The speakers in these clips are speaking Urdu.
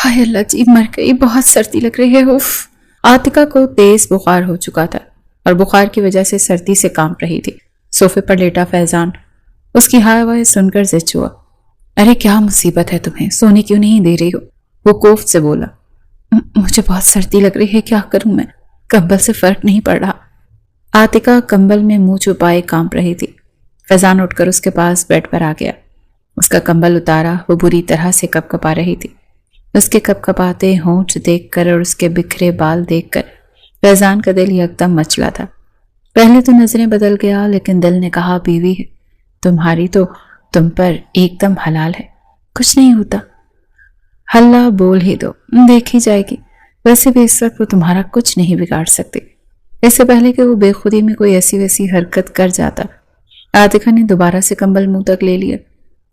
ہائے اللہ جی، مر گئی، بہت سردی لگ رہی ہے، اف۔ عاتقہ کو تیز بخار ہو چکا تھا اور بخار کی وجہ سے سردی سے کانپ رہی تھی۔ صوفے پر لیٹا فیضان اس کی ہائے وائے سن کر زچ ہوا۔ ارے کیا مصیبت ہے تمہیں، سونے کیوں نہیں دے رہی ہو؟ وہ کوفت سے بولا۔ مجھے بہت سردی لگ رہی ہے، کیا کروں میں، کمبل سے فرق نہیں پڑ رہا۔ عاتقہ کمبل میں منہ چھپائے کانپ رہی تھی۔ فیضان اٹھ کر اس کے پاس بیڈ پر آ گیا۔ اس کا کمبل اتارا، وہ بری طرح سے کپ کپا رہی تھی۔ اس کے کپ کپاتے ہونٹ دیکھ کر اور اس کے بکھرے بال دیکھ کر فیضان کا دل یکدم مچلا تھا۔ پہلے تو نظریں بدل گیا، لیکن دل نے کہا بیوی ہے تمہاری تو تم پر ایک دم حلال ہے، کچھ نہیں ہوتا، ہلہ بول ہی دو، دیکھی جائے گی، ویسے بھی اس وقت وہ تمہارا کچھ نہیں بگاڑ سکتے۔ اس سے پہلے کہ وہ بے خودی میں کوئی ایسی ویسی حرکت کر جاتا، عاتقہ نے دوبارہ سے کمبل منہ تک لے لیا۔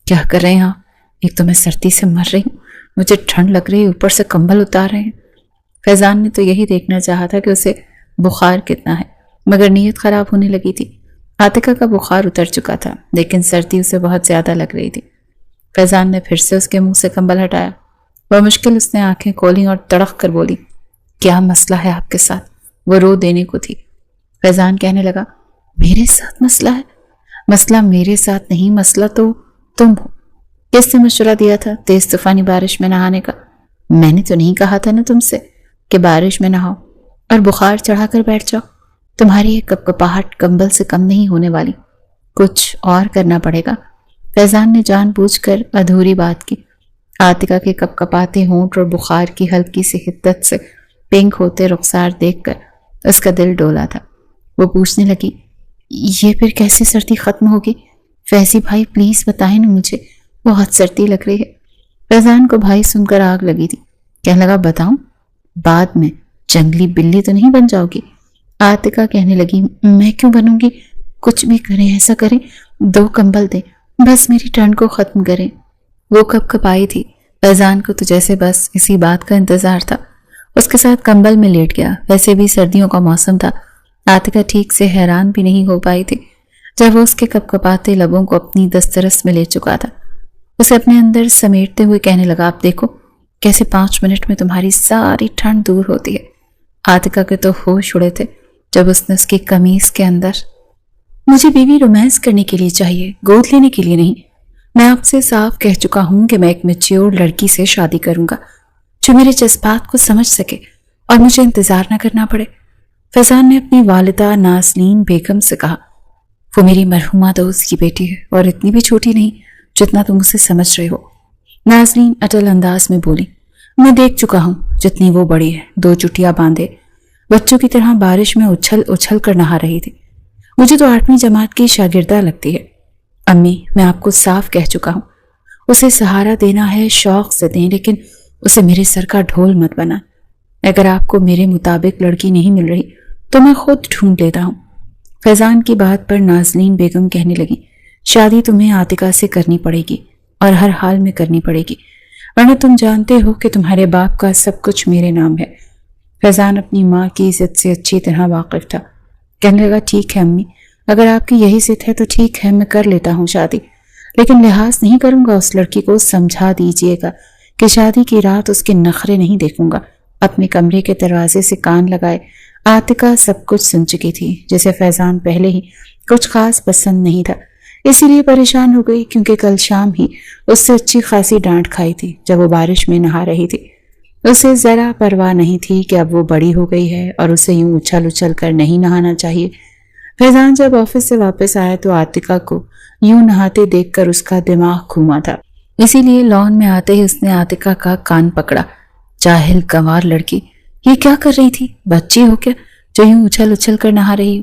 کیا کر رہے ہیں آپ؟ ایک تو میں سردی سے مر رہی ہوں، مجھے ٹھنڈ لگ رہی ہے، اوپر سے کمبل اتار رہے ہیں۔ فیضان نے تو یہی دیکھنا چاہا تھا کہ اسے بخار کتنا ہے، مگر نیت خراب ہونے لگی تھی۔ عاتقہ کا بخار اتر چکا تھا، لیکن سردی اسے بہت زیادہ لگ رہی تھی۔ فیضان نے پھر سے اس کے منہ سے کمبل ہٹایا۔ بمشکل اس نے آنکھیں کھولی اور تڑق کر بولی، کیا مسئلہ ہے آپ کے ساتھ؟ وہ رو دینے کو تھی۔ فیضان کہنے لگا، میرے ساتھ مسئلہ ہے؟ مسئلہ میرے ساتھ نہیں، مسئلہ تو تم ہو۔ کس نے مشورہ دیا تھا تیز طوفانی بارش میں نہانے کا؟ میں نے تو نہیں کہا تھا نا تم سے کہ بارش میں نہاؤ اور بخار چڑھا کر بیٹھ جاؤ۔ تمہاری ایک کپکپاہٹ کمبل سے کم نہیں ہونے والی، کچھ اور کرنا پڑے گا۔ فیضان نے جان بوجھ کر ادھوری بات کی۔ عاتقہ کے کپکپاتے ہونٹ اور بخار کی ہلکی سی حدت سے پنک ہوتے رخسار دیکھ کر اس کا دل ڈولا تھا۔ وہ پوچھنے لگی، یہ پھر کیسے سردی ختم ہوگی؟ فیضی بھائی پلیز بتائیں نا مجھے، بہت سردی لگ رہی ہے۔ فیضان کو بھائی سن کر آگ لگی تھی، کہنے لگا بتاؤں؟ بعد میں جنگلی بلی تو نہیں بن جاؤ گی؟ عاتقہ کہنے لگی، میں کیوں بنوں گی؟ کچھ بھی کریں، ایسا کریں 2 کمبل دیں، بس میری ٹھنڈ کو ختم کریں۔ وہ کپ کپائی تھی، فیضان کو تو جیسے بس اسی بات کا انتظار تھا۔ اس کے ساتھ کمبل میں لیٹ گیا۔ ویسے بھی سردیوں کا موسم تھا، عاتقہ ٹھیک سے حیران بھی نہیں ہو پائی تھی جب وہ اس کے کپ کپاتے لبوں کو اپنی دسترس میں لے چکا تھا۔ اسے اپنے اندر سمیٹتے ہوئے کہنے لگا، آپ دیکھو کیسے 5 منٹ میں تمہاری ساری ٹھنڈ دور ہوتی ہے۔ عاتقہ کے تو ہوش اڑے تھے جب اس نے اس کی قمیص کے اندر، مجھے بیوی رومانس کرنے کے لیے چاہیے، گود لینے کے لیے نہیں۔ میں آپ سے صاف کہہ چکا ہوں کہ میں ایک میچیور لڑکی سے شادی کروں گا جو میرے جذبات کو سمجھ سکے اور مجھے انتظار نہ کرنا پڑے۔ فیضان نے اپنی والدہ نازنین بیگم سے کہا، وہ میری مرحومہ دوست کی بیٹی ہے اور اتنی بھی چھوٹی نہیں جتنا تم اسے سمجھ رہے ہو۔ نازنین اٹل انداز میں بولی، میں دیکھ چکا ہوں جتنی وہ بڑی ہے، 2 چٹیاں باندھے بچوں کی طرح بارش میں اچھل اچھل کر نہا رہی تھی۔ مجھے تو 8ویں جماعت کی شاگردہ لگتی ہے۔ امی میں آپ کو صاف کہہ چکا ہوں، اسے سہارا دینا ہے شوق سے دیں، لیکن اسے میرے سر کا ڈھول مت بنا۔ اگر آپ کو میرے مطابق لڑکی نہیں مل رہی تو میں خود ڈھونڈ لیتا ہوں۔ فیضان کی بات پر نازنین بیگم کہنے لگی، شادی تمہیں عاتقہ سے کرنی پڑے گی اور ہر حال میں کرنی پڑے گی، ورنہ تم جانتے ہو کہ تمہارے باپ کا سب کچھ میرے نام ہے۔ فیضان اپنی ماں کی عزت سے اچھی طرح واقف تھا۔ کہنے لگا، ٹھیک ہے امی، اگر آپ کی یہی ضد ہے تو ٹھیک ہے، میں کر لیتا ہوں شادی، لیکن لحاظ نہیں کروں گا اس لڑکی کو۔ سمجھا دیجئے گا کہ شادی کی رات اس کے نخرے نہیں دیکھوں گا۔ اپنے کمرے کے دروازے سے کان لگائے عاتقہ سب کچھ سن چکی تھی، جسے فیضان پہلے ہی کچھ خاص پسند نہیں تھا، اسی لیے پریشان ہو گئی کیونکہ کل شام ہی اس سے اچھی خاصی ڈانٹ کھائی تھی جب وہ بارش میں نہا رہی تھی۔ اسے ذرا پرواہ نہیں تھی کہ اب وہ بڑی ہو گئی ہے اور اسے یوں اچھل اچھل کر نہیں نہانا چاہیے۔ فیضان جب آفس سے واپس آیا تو عاتقہ کو یوں نہاتے دیکھ کر اس کا دماغ گھوما تھا، اسی لیے لان میں آتے ہی اس نے عاتقہ کا کان پکڑا۔ جاہل گنوار لڑکی، یہ کیا کر رہی تھی؟ بچی ہو کیا جو یوں اچھل اچھل کر نہا رہی ہو؟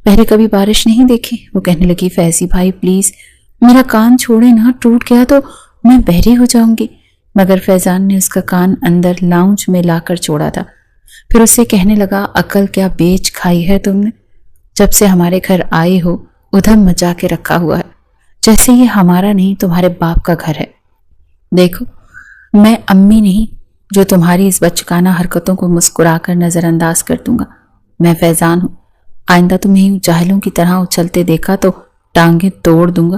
پہلے کبھی بارش نہیں دیکھی؟ وہ کہنے لگی، فیضی بھائی پلیز میرا کان چھوڑے نہ، ٹوٹ گیا تو میں بہری ہو جاؤں گی۔ مگر فیضان نے اس کا کان اندر لاؤنج میں لا کر چھوڑا تھا۔ پھر اسے کہنے لگا، عقل کیا بیچ کھائی ہے تم نے؟ جب سے ہمارے گھر آئے ہو ادھم مچا کے رکھا ہوا ہے، جیسے یہ ہمارا نہیں تمہارے باپ کا گھر ہے۔ دیکھو میں امی نہیں جو تمہاری اس بچکانہ حرکتوں کو مسکرا کر نظر انداز کر دوں گا۔ میں فیضان ہوں، آئندہ تمہیں جاہلوں کی طرح اچھلتے دیکھا تو ٹانگیں توڑ دوں گا۔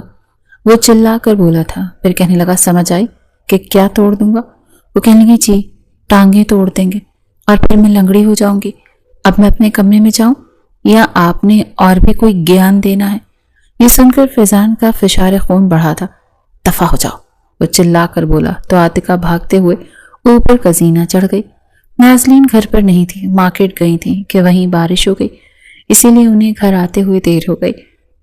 وہ چلا کر بولا تھا، پھر کہنے لگا، سمجھ آئی کہ کیا توڑ دوں گا؟ وہ کہنے لگی جی ٹانگیں توڑ دیں گے اور پھر میں لنگڑی ہو جاؤں گی. اب میں اپنے کمرے میں جاؤں یا آپ نے اور بھی کوئی گیان دینا ہے؟ یہ سن کر فیضان کا فشار خون بڑھا تھا. دفع ہو جاؤ، وہ چلا کر بولا تو عاتقہ بھاگتے ہوئے اوپر کزینہ چڑھ گئی. نازلین گھر پر نہیں تھی، مارکیٹ گئی تھی کہ وہیں بارش ہو گئی، اسی لیے انہیں گھر آتے ہوئے دیر ہو گئی.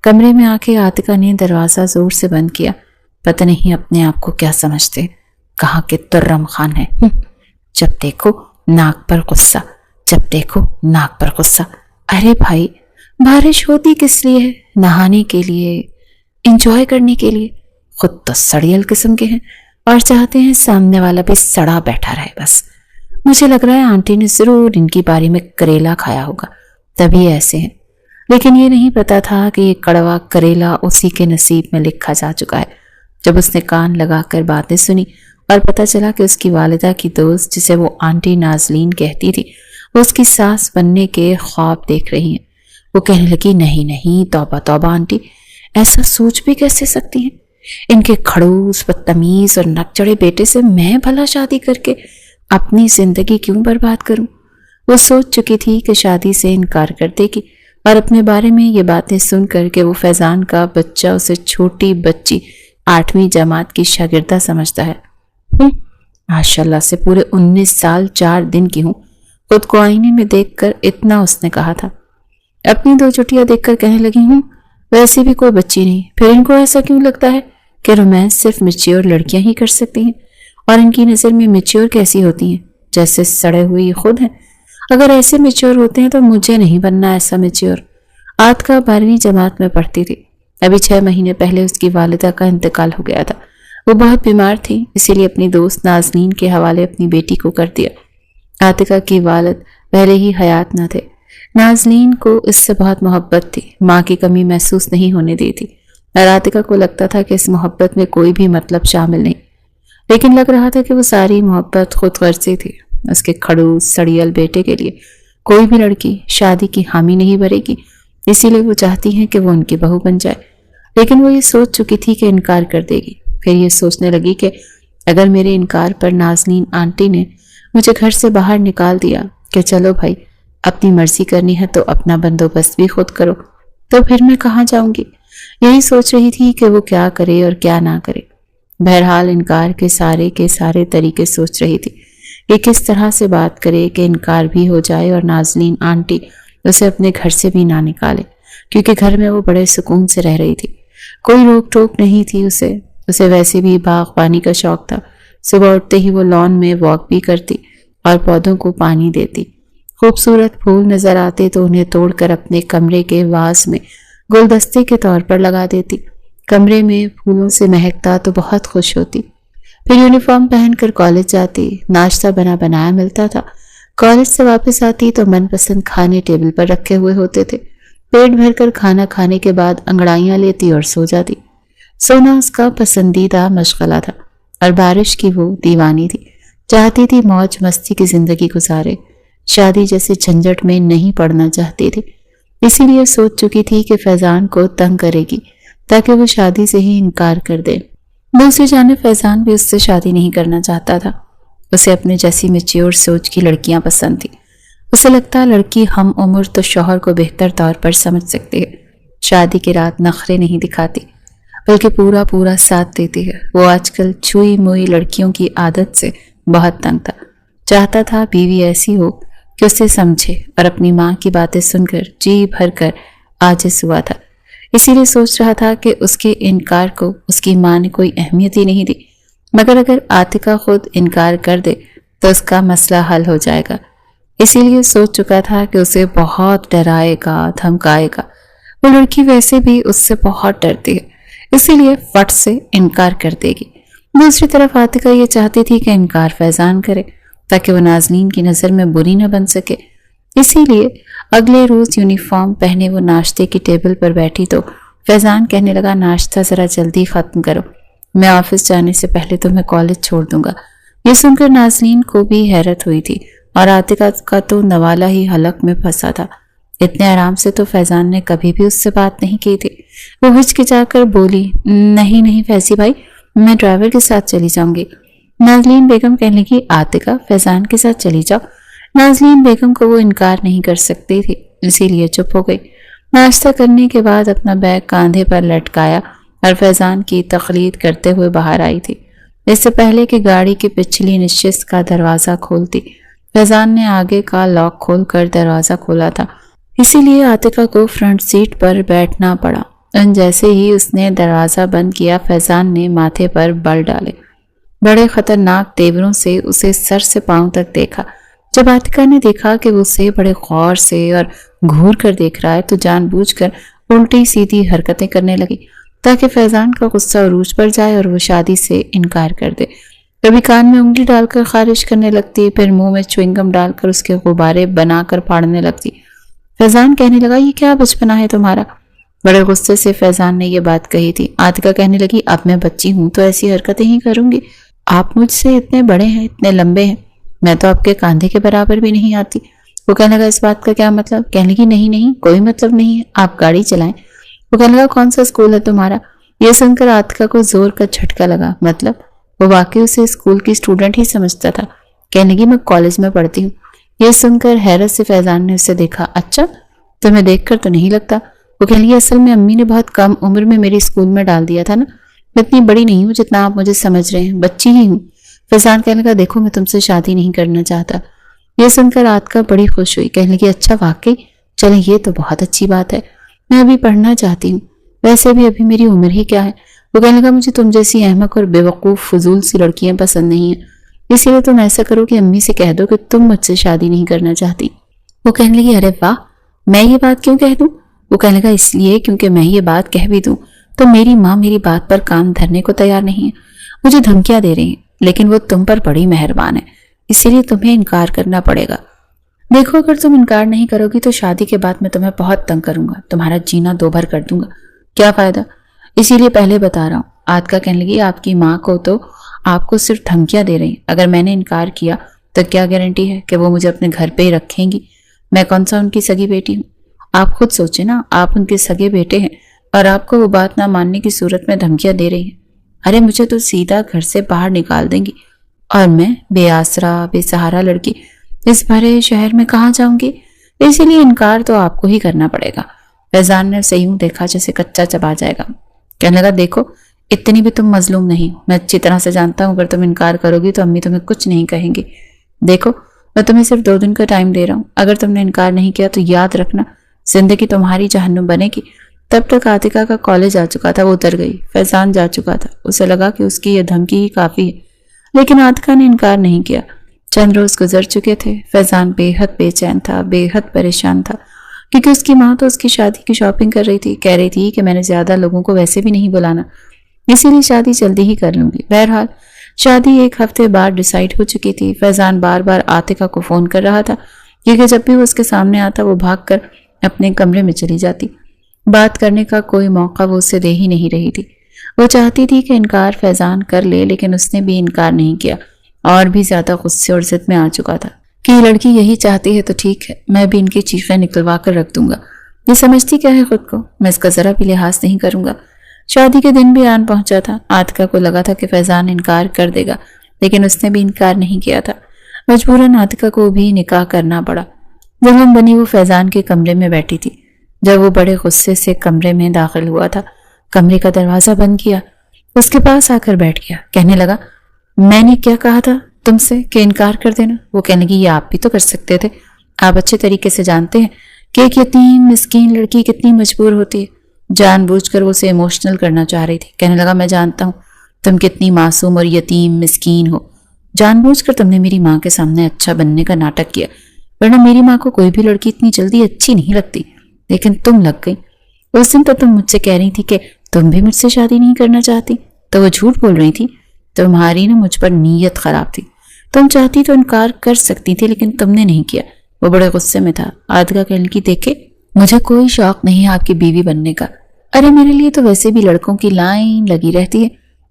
کمرے میں آ کے عاتقہ نے دروازہ زور سے بند کیا. پتہ نہیں اپنے آپ کو کیا سمجھتے، کہاں کے ترم خان ہے. جب دیکھو ناک پر غصہ، جب دیکھو ناک پر غصہ. ارے بھائی بارش ہوتی کس لیے ہے؟ نہانے کے لیے، انجوائے کرنے کے لیے. خود تو سڑیل قسم کے ہیں اور چاہتے ہیں سامنے والا بھی سڑا بیٹھا رہے. بس مجھے لگ رہا ہے آنٹی نے ضرور ان کی باری میں کریلا کھایا ہوگا تبھی ایسے ہیں. لیکن یہ نہیں پتا تھا کہ یہ کڑوا کریلا اسی کے نصیب میں لکھا جا چکا ہے. جب اس نے کان لگا کر باتیں سنی اور پتا چلا کہ اس کی والدہ کی دوست جسے وہ آنٹی نازلین کہتی تھی وہ اس کی ساس بننے کے خواب دیکھ رہی ہیں، وہ کہنے لگی نہیں نہیں توبہ توبہ آنٹی، ایسا سوچ بھی کیسے سکتی ہیں؟ ان کے کھڑوس بدتمیز اور نکچڑے بیٹے سے میں بھلا شادی کر کے اپنی زندگی کیوں برباد کروں؟ وہ سوچ چکی تھی کہ شادی سے انکار کر دے گی اور اپنے بارے میں یہ باتیں سن کر کہ وہ فیضان کا بچہ اسے چھوٹی بچی 8ویں جماعت کی شاگردہ سمجھتا ہے. ماشاءاللہ سے پورے 19 سال 4 دن کی ہوں. خود کو آئینے میں دیکھ کر اتنا اس نے کہا تھا. اپنی 2 چٹیاں دیکھ کر کہنے لگی ہوں ویسے بھی کوئی بچی نہیں، پھر ان کو ایسا کیوں لگتا ہے کہ رومانس صرف میچیور لڑکیاں ہی کر سکتی ہیں، اور ان کی نظر میں میچیور کیسی ہوتی ہیں؟ جیسے سڑے ہوئے یہ خود ہیں. اگر ایسے میچیور ہوتے ہیں تو مجھے نہیں بننا ایسا میچیور. عاتقہ 12ویں جماعت میں پڑھتی تھی. ابھی 6 مہینے پہلے اس کی والدہ کا انتقال ہو گیا تھا. وہ بہت بیمار تھی، اسی لیے اپنی دوست نازلین کے حوالے اپنی بیٹی کو کر دیا. عاتقہ کی والد پہلے ہی حیات نہ تھے. نازلین کو اس سے بہت محبت تھی، ماں کی کمی محسوس نہیں ہونے دی تھی، اور عاتقہ کو لگتا تھا کہ اس محبت میں کوئی بھی مطلب شامل نہیں. لیکن لگ رہا تھا کہ وہ ساری محبت خود غرضی تھی. اس کے کھڑوس سڑیل بیٹے کے لیے کوئی بھی لڑکی شادی کی حامی نہیں بھرے گی، اسی لیے وہ چاہتی ہیں کہ وہ ان کی بہو بن جائے. لیکن وہ یہ سوچ چکی تھی کہ انکار کر دے گی. پھر یہ سوچنے لگی کہ اگر میرے انکار پر نازنین آنٹی نے مجھے گھر سے باہر نکال دیا کہ چلو بھائی اپنی مرضی کرنی ہے تو اپنا بندوبست بھی خود کرو، تو پھر میں کہاں جاؤں گی؟ یہی سوچ رہی تھی کہ وہ کیا کرے اور کیا نہ کرے. بہرحال انکار کے سارے طریقے سوچ رہی تھی کہ کس طرح سے بات کرے کہ انکار بھی ہو جائے اور نازنین آنٹی اسے اپنے گھر سے بھی نہ نکالے، کیونکہ گھر میں وہ بڑے سکون سے رہ رہی تھی. کوئی روک ٹوک نہیں تھی اسے ویسے بھی باغبانی کا شوق تھا. صبح اٹھتے ہی وہ لان میں واک بھی کرتی اور پودوں کو پانی دیتی. خوبصورت پھول نظر آتے تو انہیں توڑ کر اپنے کمرے کے واز میں گلدستے کے طور پر لگا دیتی. کمرے میں پھولوں سے مہکتا تو بہت خوش ہوتی. پھر یونیفارم پہن کر کالج جاتی. ناشتہ بنایا ملتا تھا. کالج سے واپس آتی تو من پسند کھانے ٹیبل پر رکھے ہوئے ہوتے تھے. پیٹ بھر کر کھانا کھانے کے بعد انگڑائیاں لیتی اور سو جاتی. سونا اس کا پسندیدہ مشغلہ تھا اور بارش کی وہ دیوانی تھی. چاہتی تھی موج مستی کی زندگی گزارے، شادی جیسے جھنجٹ میں نہیں پڑنا چاہتی تھی. اسی لیے سوچ چکی تھی کہ فیضان کو تنگ کرے گی تاکہ وہ شادی سے ہی انکار کر دے. دوسری جانب فیضان بھی اس سے شادی نہیں کرنا چاہتا تھا. اسے اپنے جیسی میچیور سوچ کی لڑکیاں پسند تھی. اسے لگتا لڑکی ہم عمر تو شوہر کو بہتر طور پر سمجھ سکتی ہے. شادی کی رات نخرے نہیں دکھاتی بلکہ پورا ساتھ دیتی ہے. وہ آج کل چھوئی موئی لڑکیوں کی عادت سے بہت تنگ تھا. چاہتا تھا بیوی ایسی ہو کہ اسے سمجھے اور اپنی ماں کی باتیں سن کر جی بھر کر عاجز ہوا تھا. اسی لیے سوچ رہا تھا کہ اس کے انکار کو اس کی ماں نے کوئی اہمیت ہی نہیں دی، مگر اگر عاتقہ خود انکار کر دے تو اس کا مسئلہ حل ہو جائے گا. اسی لیے سوچ چکا تھا کہ اسے بہت ڈرائے گا، دھمکائے گا. وہ لڑکی ویسے بھی اس سے بہت ڈرتی ہے، اسی لیے فٹ سے انکار کر دے گی. دوسری طرف عاتقہ یہ چاہتی تھی کہ انکار فیضان کرے تاکہ وہ نازنین کی نظر میں بری نہ بن سکے. اسی لیے اگلے روز یونیفارم پہنے وہ ناشتے کی ٹیبل پر بیٹھی تو فیضان کہنے لگا ناشتہ ذرا جلدی ختم کرو، میں آفس جانے سے پہلے تمہیں کالج چھوڑ دوں گا. یہ سن کر نازنین کو بھی حیرت ہوئی تھی اور عاتقہ کا تو نوالا ہی حلق میں پھنسا تھا. اتنے آرام سے تو فیضان نے کبھی بھی اس سے بات نہیں کی تھی. وہ ہچکچا کر بولی نہیں فیضی بھائی، میں ڈرائیور کے ساتھ چلی جاؤں گی. نازلین بیگم کہنے لگی عاتقہ فیضان کے ساتھ چلی جاؤ۔ نازلین بیگم کو وہ انکار نہیں کر سکتی تھی، اسی لیے چپ ہو گئی۔ ناشتہ کرنے کے بعد اپنا بیگ کاندھے پر لٹکایا اور فیضان کی تقلید کرتے ہوئے باہر آئی تھی، اس سے پہلے کہ گاڑی کی پچھلی نشست کا دروازہ کھولتی۔ فیضان نے آگے کا لاک کھول کر دروازہ کھولا تھا، اسی لیے عاتقہ کو فرنٹ سیٹ پر بیٹھنا پڑا۔ جیسے ہی اس نے دروازہ بند کیا، فیضان نے ماتھے پر بل ڈالے، بڑے خطرناک تیوروں سے اسے سر سے پاؤں تک دیکھا۔ جب عاتقہ نے دیکھا کہ وہ اسے بڑے غور سے اور گھور کر دیکھ رہا ہے تو جان بوجھ کر الٹی سیدھی حرکتیں کرنے لگی تاکہ فیضان کا غصہ عروج پر جائے اور وہ شادی سے انکار کر دے۔ کبھی کان میں انگلی ڈال کر خارش کرنے لگتی، پھر منہ میں چوئنگم ڈال کر اس کے غبارے بنا کر پھاڑنے لگتی۔ فیضان کہنے لگا یہ کیا بچپنا ہے تمہارا؟ بڑے غصے سے فیضان نے یہ بات کہی تھی۔ عاتقہ کہنے لگی اب میں بچی ہوں تو ایسی حرکتیں ہی کروں گی، آپ مجھ سے اتنے بڑے ہیں، اتنے لمبے ہیں، میں تو آپ کے کاندھے کے برابر بھی نہیں آتی۔ وہ کہنے لگا اس بات کا کیا مطلب؟ کہنے لگی نہیں کوئی مطلب نہیں ہے، آپ گاڑی چلائیں۔ وہ کہنے لگا کون سا اسکول ہے تمہارا؟ یہ سن کر عاتقہ کو زور کا جھٹکا لگا، مطلب وہ واقعی اسے اسکول کی اسٹوڈنٹ ہی سمجھتا تھا۔ کہنے لگی میں کالج میں پڑھتی ہوں۔ یہ سن کر حیرت سے فیضان نے اسے دیکھا، اچھا تمہیں دیکھ کر تو نہیں لگتا۔ وہ کہنے لگی اصل میں امی نے بہت کم عمر میں میری اسکول میں ڈال دیا تھا نا، میں اتنی بڑی نہیں ہوں جتنا آپ مجھے سمجھ رہے ہیں، بچی ہی ہوں۔ فیضان کہنے لگا دیکھو میں تم سے شادی نہیں کرنا چاہتا۔ یہ سن کر عاتقہ بڑی خوش ہوئی، کہنے لگی اچھا واقعی، چلیں یہ تو بہت اچھی بات ہے، میں ابھی پڑھنا چاہتی ہوں، ویسے بھی ابھی میری عمر ہی کیا ہے۔ وہ کہنے لگا مجھے تم جیسی احمق اور بے وقوف فضول سی لڑکیاں پسند نہیں ہیں، اسی لیے تم ایسا کرو کہ امی سے کہہ دو کہ تم مجھ سے شادی نہیں کرنا چاہتی۔ وہ کہنے لگی ارے واہ، میں یہ بات کیوں کہہ دوں؟ وہ کہنے لگا اس لیے کیونکہ میں یہ بات کہہ بھی دوں تو میری ماں میری بات پر کان دھرنے کو تیار نہیں ہے، مجھے دھمکیاں دے رہی ہیں، لیکن وہ تم پر بڑی مہربان ہے، اسی لیے تمہیں انکار کرنا پڑے گا۔ دیکھو اگر تم انکار نہیں کرو گی تو شادی کے بعد میں تمہیں بہت تنگ کروں گا، تمہارا جینا دو بھر کر دوں گا، کیا فائدہ؟ اسی لیے پہلے بتا رہا ہوں۔ عاتقہ کہنے لگی آپ کی ماں کو تو آپ کو صرف دھمکیاں دے رہی ہیں، اگر میں نے انکار کیا تو کیا گارنٹی ہے کہ وہ مجھے اپنے گھر پہ ہی رکھیں گی؟ میں کون سا ان کی سگی بیٹی ہوں؟ آپ خود سوچیں نا، آپ ان کے سگے بیٹے ہیں اور آپ کو وہ بات نہ ماننے کی صورت میں دھمکیاں دے رہی ہیں۔ ارے مجھے تو سیدھا گھر سے باہر نکال دیں گی اور میں بے آسرا بے سہارا لڑکی اس بھرے شہر میں کہاں جاؤں گی؟ اسی لیے انکار تو آپ کو ہی کرنا پڑے گا۔ فیضان نے اسے یوں دیکھا جیسے کچا چبا جائے گا، کہنے لگا دیکھو اتنی بھی تم مظلوم نہیں، میں اچھی طرح سے جانتا ہوں اگر تم انکار کرو گی تو امی تمہیں کچھ نہیں کہیں گی۔ دیکھو میں تمہیں صرف 2 دن کا ٹائم دے رہا ہوں، اگر تم نے انکار نہیں کیا تو یاد رکھنا زندگی تمہاری جہنم بنے گی۔ تب تک عاتقہ کا کالج آ چکا تھا، وہ اتر گئی، فیضان جا چکا تھا، اسے لگا کہ اس کی یہ دھمکی ہی کافی ہے، لیکن عاتقہ نے انکار نہیں کیا۔ چند روز گزر چکے تھے، فیضان بے حد بے چین تھا، بے حد پریشان تھا، کیونکہ اس کی ماں تو اس کی شادی کی شاپنگ کر رہی تھی، کہہ رہی تھی کہ میں نے زیادہ لوگوں کو ویسے بھی نہیں بلانا، اسی لیے شادی جلدی ہی کر لوں گی۔ بہرحال شادی 1 ہفتے بعد ڈیسائیڈ ہو چکی تھی۔ فیضان بار بار عاتقہ کو فون کر رہا تھا کیونکہ جب بھی وہ اس کے سامنے آتا وہ بھاگ کر اپنے کمرے میں چلی جاتی، بات کرنے کا کوئی موقع وہ اسے دے ہی نہیں رہی تھی۔ وہ چاہتی تھی کہ انکار فیضان کر لے، لیکن اس نے بھی انکار نہیں کیا، اور بھی زیادہ غصے اور ضد میں آ چکا تھا کہ یہ لڑکی یہی چاہتی ہے تو ٹھیک ہے، میں بھی ان کی چیخیں نکلوا کر رکھ دوں گا، یہ سمجھتی کیا ہے خود کو، میں اس کا ذرا بھی لحاظ نہیں کروں گا۔ شادی کے دن بھی آن پہنچا تھا، عاتقہ کو لگا تھا کہ فیضان انکار کر دے گا، لیکن اس نے بھی انکار نہیں کیا تھا۔ مجبوراً عاتقہ کو بھی نکاح کرنا پڑا۔ دلہن بنی وہ فیضان کے کمرے میں بیٹھی تھی۔ جب وہ بڑے غصے سے کمرے میں داخل ہوا تھا، کمرے کا دروازہ بند کیا، اس کے پاس آ کر بیٹھ گیا، کہنے لگا میں نے کیا کہا تھا تم سے کہ انکار کر دینا؟ وہ کہنے لگی یہ آپ بھی تو کر سکتے تھے، آپ اچھے طریقے سے جانتے ہیں کہ ایک یتیم مسکین لڑکی کتنی مجبور ہوتی ہے۔ جان بوجھ کر وہ اسے ایموشنل کرنا چاہ رہی تھی، کہنے لگا میں جانتا ہوں تم کتنی معصوم اور یتیم مسکین ہو، جان بوجھ کر تم نے میری ماں کے سامنے اچھا بننے کا ناٹک کیا، ورنہ میری ماں کو کوئی بھی لڑکی اتنی جلدی اچھی نہیں لگتی، لیکن تم لگ گئی۔ اس دن تو تم مجھ سے کہہ رہی تھی کہ تم بھی مجھ سے شادی نہیں کرنا چاہتی، تو وہ جھوٹ بول رہی تھی، تمہاری نا مجھ پر نیت خراب تھی، تم چاہتی تو انکار کر سکتی تھی لیکن تم نے نہیں کیا۔ وہ بڑے غصے میں تھا۔ عاتقہ کہنے لگی دیکھے مجھے کوئی شوق نہیں ہے آپ کی بیوی بننے کا، ارے میرے لیے تو ویسے بھی لڑکوں کی لائن لگی رہتی ہے،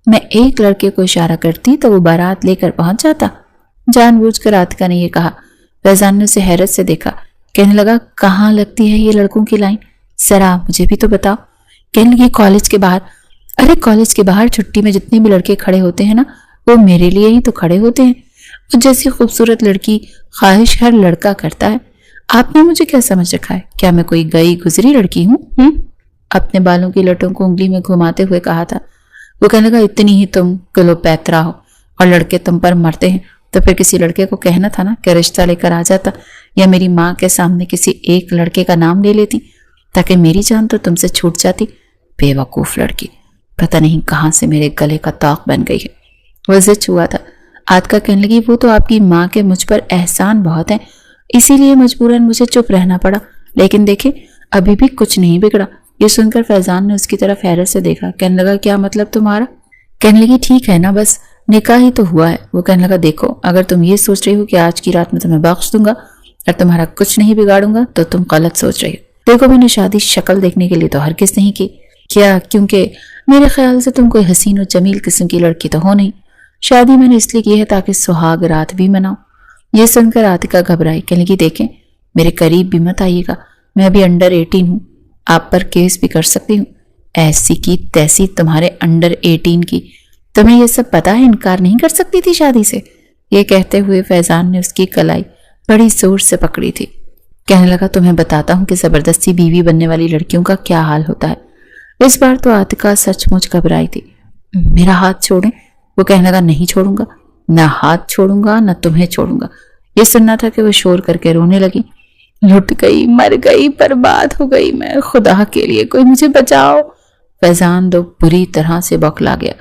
میں ایک لڑکے کو اشارہ کرتی تو وہ بارات لے کر پہنچ جاتا۔ جان بوجھ کر عاتقہ نے یہ کہا۔ فیضان نے اسے حیرت سے دیکھا، کہنے لگا کہاں لگتی ہے یہ لڑکوں کی لائن، ذرا مجھے بھی تو بتاؤ۔ کہنے لگی کالج کے باہر۔ ارے کالج کے باہر چھٹی میں جتنے بھی لڑکے کھڑے ہوتے ہیں نا، وہ میرے لیے ہی تو کھڑے ہوتے ہیں. وہ جیسی خوبصورت لڑکی خواہش ہر لڑکا کرتا ہے. آپ نے مجھے کیا سمجھ رکھا ہے؟ کیا میں کوئی گئی گزری لڑکی ہوں؟ اپنے بالوں کی لٹوں کو انگلی میں گھماتے ہوئے کہا تھا. وہ کہنے لگا اتنی ہی تم کلوپیترا ہو اور لڑکے تم پر مرتے ہیں تو پھر کسی لڑکے کو کہنا تھا نا کہ رشتہ لے کر آ جاتا، یا میری ماں کے سامنے کسی ایک لڑکے کا نام لے لیتی تاکہ میری جان تو تم سے چھوٹ جاتی. بے وقوف لڑکی، پتہ نہیں کہاں سے میرے گلے کا طاق بن گئی ہے. وہ ضد ہوا تھا. عاطقہ کہنے لگی وہ تو آپ کی ماں کے مجھ پر احسان بہت ہیں، اسی لیے مجبوراً مجھے چپ رہنا پڑا، لیکن دیکھیں ابھی بھی کچھ نہیں بگڑا. یہ سن کر فیضان نے اس کی طرف حیرت سے دیکھا. کہنے لگا کیا مطلب تمہارا؟ کہنے لگی ٹھیک ہے نا، بس نکاح ہی تو ہوا ہے. وہ کہنے لگا دیکھو اگر تم یہ سوچ رہی ہو کہ آج کی رات میں تمہیں بخش دوں گا اور تمہارا کچھ نہیں بگاڑوں گا تو تم غلط سوچ رہی ہو. دیکھو میں نے شادی شکل دیکھنے کے لیے تو ہرگز نہیں کی. کیا؟ کیونکہ میرے خیال سے تم کوئی حسین و جمیل قسم کی لڑکی تو ہو نہیں. شادی میں نے اس لیے کی ہے تاکہ سہاگ رات بھی مناؤ. یہ سن کر عاطقہ گھبرائی. کہنے لگی دیکھیں میرے قریب بھی مت آئیے گا، میں ابھی انڈر 18 ہوں، آپ پر کیس بھی کر سکتی ہوں. ایسی کی تیسی تمہارے انڈر 18 کی، تمہیں یہ سب پتا ہے، انکار نہیں کر سکتی تھی شادی سے. یہ کہتے ہوئے فیضان نے اس کی کلائی بڑی زور سے پکڑی تھی. کہنے لگا تمہیں بتاتا ہوں کہ زبردستی بیوی بننے والی لڑکیوں کا کیا حال ہوتا ہے. اس بار تو عاطقہ سچ مچ گھبرائی تھی. میرا ہاتھ چھوڑیں. وہ کہنے لگا نہیں چھوڑوں گا، نہ ہاتھ چھوڑوں گا نہ تمہیں چھوڑوں گا. یہ سننا تھا کہ وہ شور کر کے رونے لگی. لٹ گئی، مر گئی، برباد ہو گئی میں، خدا کے لیے کوئی مجھے بچاؤ. فیضان تو بری طرح سے بوکھلا گیا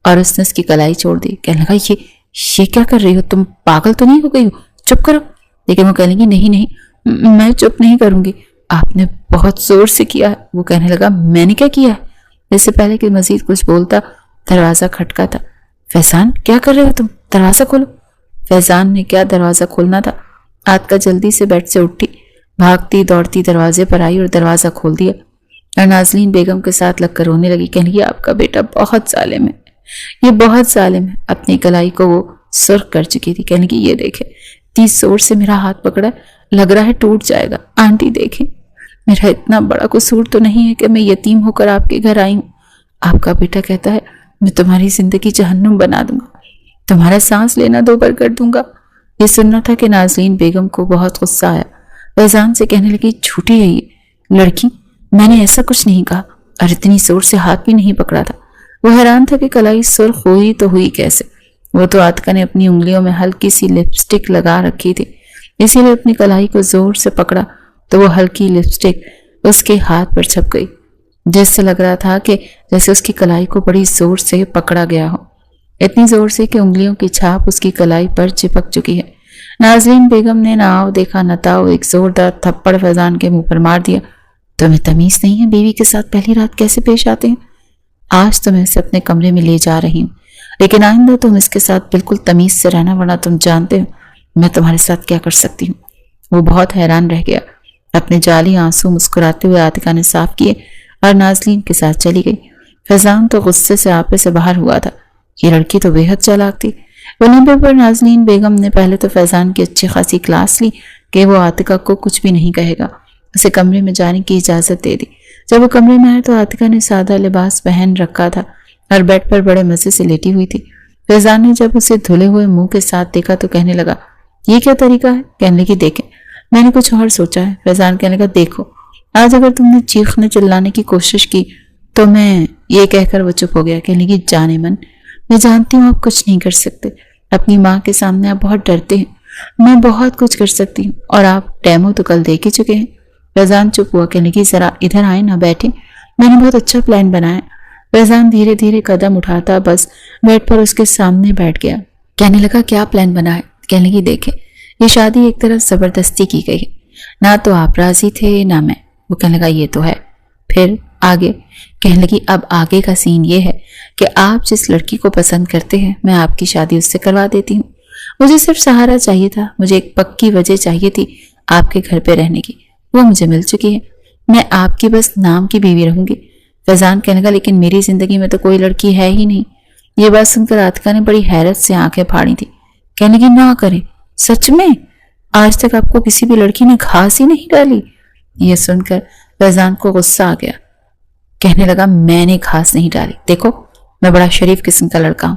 اور اس نے اس کی کلائی چھوڑ دی. کہنے لگا یہ کیا کر رہی ہو؟ تم پاگل تو نہیں ہو گئی ہو؟ چپ کرو. لیکن وہ کہنے لگی نہیں میں چپ نہیں کروں گی، آپ نے بہت زور سے کیا ہے. وہ کہنے لگا میں نے کیا کیا ہے؟ اس سے پہلے کہ مزید کچھ بولتا دروازہ کھٹکا تھا. فیضان کیا کر رہے ہو تم؟ دروازہ کھولو. فیضان نے کیا دروازہ کھولنا تھا. عاطقہ جلدی سے بیڈ سے اٹھی، بھاگتی دوڑتی دروازے پر آئی اور دروازہ کھول دیا اور نازلین بیگم کے ساتھ لگ کر رونے لگی. کہنے لگی آپ کا بیٹا بہت ظالم ہے، یہ بہت ظالم ہے. اپنی کلائی کو وہ سرخ کر چکی تھی. کہنے لگی یہ دیکھیں اتنی زور سے میرا ہاتھ پکڑا ہے، لگ رہا ہے ٹوٹ جائے گا. آنٹی دیکھیں میرا اتنا بڑا قصور تو نہیں ہے کہ میں یتیم ہو کر آپ کے گھر آئی ہوں. آپ کا بیٹا کہتا ہے میں تمہاری زندگی جہنم بنا دوں گا، تمہارا سانس لینا دوبر کر دوں گا. یہ سننا تھا کہ نازلین بیگم کو بہت غصہ آیا. فیضان سے کہنے لگی جھوٹی ہے یہ لڑکی، میں نے ایسا کچھ نہیں کہا اور اتنی زور سے ہاتھ بھی نہیں پکڑا تھا. وہ حیران تھا کہ کلائی سرخ ہوئی تو ہوئی کیسے. وہ تو عاطقہ نے اپنی انگلیوں میں ہلکی سی لپسٹک لگا رکھی تھی، اسی لیے اپنی کلائی کو زور سے پکڑا تو وہ ہلکی لپسٹک اس کے ہاتھ پر چھپ گئی، جس سے لگ رہا تھا کہ جیسے اس کی کلائی کو بڑی زور سے پکڑا گیا ہو، اتنی زور سے کہ انگلیوں کی چھاپ اس کی کلائی پر چپک چکی ہے. نازلین بیگم نے نہ آؤ دیکھا نہ تاؤ ایک زوردار تھپڑ فیضان کے منہ پر مار دیا. تمہیں تمیز نہیں ہے بیوی کے ساتھ پہلی رات کیسے پیش آتے ہیں؟ آج تو میں اسے اپنے کمرے میں لے جا رہی ہوں، لیکن آئندہ تم اس کے ساتھ بالکل تمیز سے رہنا، ورنہ تم جانتے ہو میں تمہارے ساتھ کیا کر سکتی ہوں. وہ بہت حیران رہ گیا. اپنے جعلی آنسو مسکراتے ہوئے عاطقہ نے صاف کیے اور نازلین کے ساتھ چلی گئی. فیضان تو غصے سے آپے سے باہر ہوا تھا. یہ لڑکی تو بے حد چالاک تھی. ولیمے پر نازلین بیگم نے پہلے تو فیضان کی اچھی خاصی کلاس لی کہ وہ عاطقہ کو کچھ بھی نہیں کہے گا، اسے کمرے میں جانے کی اجازت دے دی. جب وہ کمرے میں آئے تو عاطقہ نے سادہ لباس پہن رکھا تھا اور بیڈ پر بڑے مزے سے لیٹی ہوئی تھی. فیضان نے جب اسے دھلے ہوئے منہ کے ساتھ دیکھا تو کہنے لگا یہ کیا طریقہ ہے؟ کہنے لگی دیکھیں میں نے کچھ اور سوچا ہے. فیضان کہنے لگا دیکھو آج اگر تم نے چیخنے چلانے کی کوشش کی تو میں، یہ کہہ کر وہ چپ ہو گیا. کہنے لگی جانے من، میں جانتی ہوں آپ کچھ نہیں کر سکتے، اپنی ماں کے سامنے آپ بہت ڈرتے ہیں، میں بہت کچھ کر سکتی ہوں اور آپ ڈیمو تو کل دیکھ ہی چکے ہیں. فیضان چپ ہوا. کہنے لگی ذرا ادھر آئیں نہ، بیٹھیں، میں نے بہت اچھا پلان بنایا. فیضان دھیرے دھیرے قدم اٹھاتا بس بیڈ پر اس کے سامنے بیٹھ گیا. کہنے لگا کیا پلان بنا ہے؟ کہنے لگی دیکھیں یہ شادی ایک طرف زبردستی کی گئی ہے، نہ تو آپ راضی تھے نہ میں. وہ کہنے لگا یہ تو ہے، پھر آگے؟ کہنے لگی اب آگے کا سین یہ ہے کہ آپ جس لڑکی کو پسند کرتے ہیں میں آپ کی شادی اس سے کروا دیتی ہوں. مجھے صرف سہارا چاہیے تھا، مجھے ایک پکی وجہ چاہیے تھی آپ کے گھر پہ رہنے کی، وہ مجھے مل چکی ہے. میں آپ کی بس نام کی بیوی رہوں گی. فیضان کہنے لگا لیکن میری زندگی میں تو کوئی لڑکی ہے ہی نہیں. یہ بات سن کر عاطقہ نے بڑی حیرت سے آنکھیں پھاڑی تھی. کہنے لگی نہ کریں، سچ میں آج تک آپ کو کسی بھی لڑکی نے گھاس ہی نہیں ڈالی؟ یہ سن کر فیضان کو غصہ آ گیا. کہنے لگا میں نے گھاس نہیں ڈالی، دیکھو میں بڑا شریف قسم کا لڑکا ہوں،